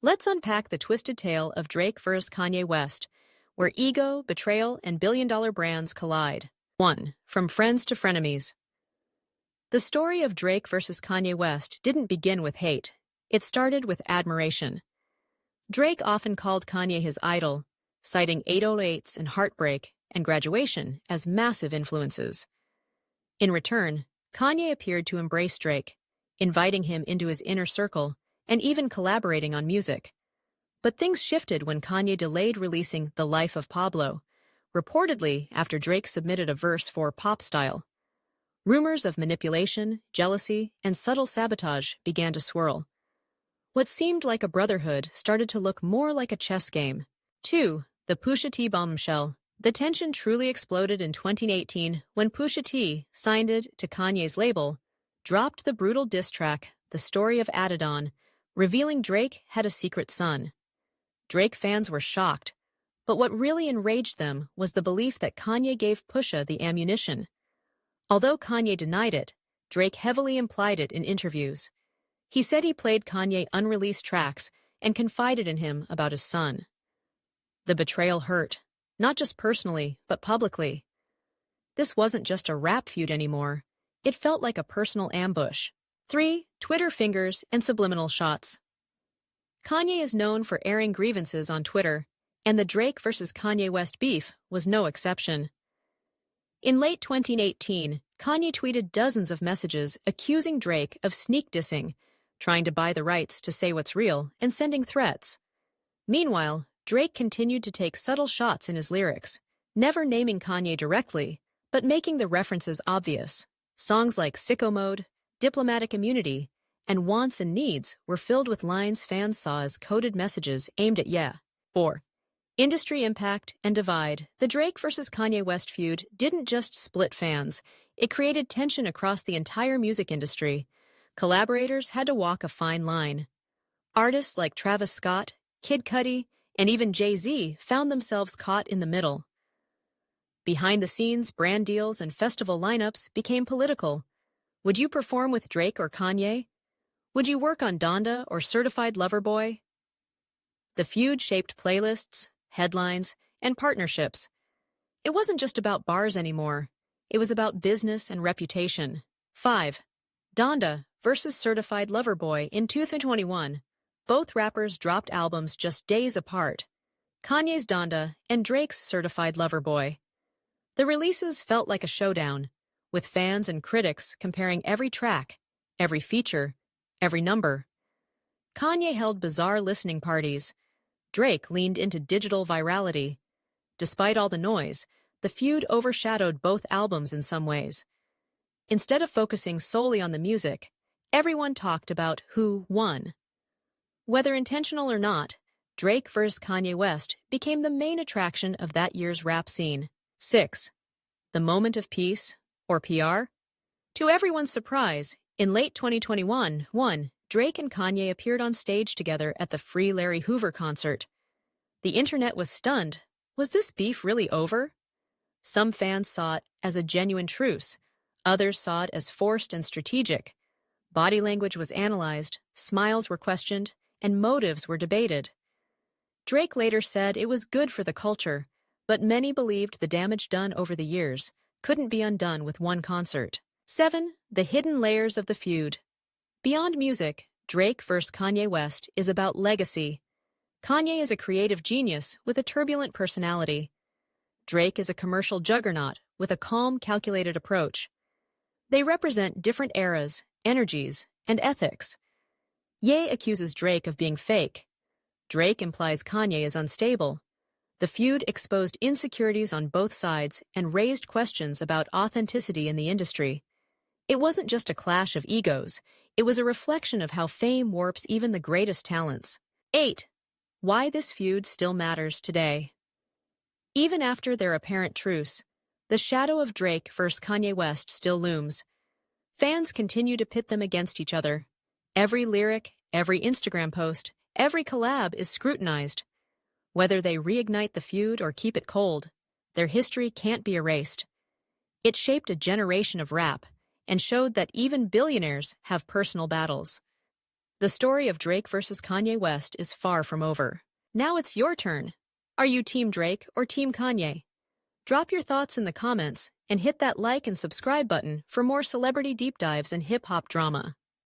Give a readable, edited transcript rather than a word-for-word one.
Let's unpack the twisted tale of Drake vs. Kanye West, where ego, betrayal, and billion-dollar brands collide. 1. From friends to frenemies. The story of Drake versus Kanye West didn't begin with hate. It started with admiration. Drake often called Kanye his idol, citing 808s and Heartbreak and Graduation as massive influences. In return, Kanye appeared to embrace Drake, inviting him into his inner circle and even collaborating on music. But things shifted when Kanye delayed releasing The Life of Pablo, reportedly after Drake submitted a verse for Pop Style. Rumors of manipulation, jealousy, and subtle sabotage began to swirl. What seemed like a brotherhood started to look more like a chess game. 2. The Pusha T bombshell. The tension truly exploded in 2018 when Pusha T, signed to Kanye's label, dropped the brutal diss track, The Story of Adidon, revealing Drake had a secret son. Drake fans were shocked, but what really enraged them was the belief that Kanye gave Pusha the ammunition. Although Kanye denied it, Drake heavily implied it in interviews. He said he played Kanye unreleased tracks and confided in him about his son. The betrayal hurt, not just personally, but publicly. This wasn't just a rap feud anymore. It felt like a personal ambush. 3. Twitter fingers and subliminal shots. Kanye is known for airing grievances on Twitter, and the Drake vs. Kanye West beef was no exception. In late 2018, Kanye tweeted dozens of messages accusing Drake of sneak dissing, trying to buy the rights to say what's real, and sending threats. Meanwhile, Drake continued to take subtle shots in his lyrics, never naming Kanye directly, but making the references obvious. Songs like Sicko Mode, Diplomatic Immunity, and Wants and Needs were filled with lines fans saw as coded messages aimed at yeah. 4. Industry impact and divide. The Drake vs. Kanye West feud didn't just split fans, it created tension across the entire music industry. Collaborators had to walk a fine line. Artists like Travis Scott, Kid Cudi, and even Jay-Z found themselves caught in the middle. Behind the scenes, brand deals and festival lineups became political. Would you perform with Drake or Kanye? Would you work on Donda or Certified Lover Boy? The feud shaped playlists, headlines, and partnerships. It wasn't just about bars anymore. It was about business and reputation. 5. Donda versus Certified Lover Boy. In 2021, both rappers dropped albums just days apart. Kanye's Donda and Drake's Certified Lover Boy. The releases felt like a showdown, with fans and critics comparing every track, every feature, every number. Kanye held bizarre listening parties. Drake leaned into digital virality. Despite all the noise, the feud overshadowed both albums in some ways. Instead of focusing solely on the music, everyone talked about who won. Whether intentional or not, Drake vs. Kanye West became the main attraction of that year's rap scene. 6. The moment of peace, or PR? To everyone's surprise, in late 2021, Drake and Kanye appeared on stage together at the Free Larry Hoover concert. The internet was stunned. Was this beef really over? Some fans saw it as a genuine truce. Others saw it as forced and strategic. Body language was analyzed, smiles were questioned, and motives were debated. Drake later said it was good for the culture, but many believed the damage done over the years couldn't be undone with one concert. 7. The hidden layers of the feud. Beyond music, Drake vs. Kanye West is about legacy. Kanye is a creative genius with a turbulent personality. Drake is a commercial juggernaut with a calm, calculated approach. They represent different eras, energies, and ethics. Ye accuses Drake of being fake. Drake implies Kanye is unstable. The feud exposed insecurities on both sides and raised questions about authenticity in the industry. It wasn't just a clash of egos, it was a reflection of how fame warps even the greatest talents. 8. Why this feud still matters today. Even after their apparent truce, the shadow of Drake vs. Kanye West still looms. Fans continue to pit them against each other. Every lyric, every Instagram post, every collab is scrutinized. Whether they reignite the feud or keep it cold, their history can't be erased. It shaped a generation of rap and showed that even billionaires have personal battles. The story of Drake versus Kanye West is far from over. Now it's your turn. Are you Team Drake or Team Kanye? Drop your thoughts in the comments and hit that like and subscribe button for more celebrity deep dives and hip-hop drama.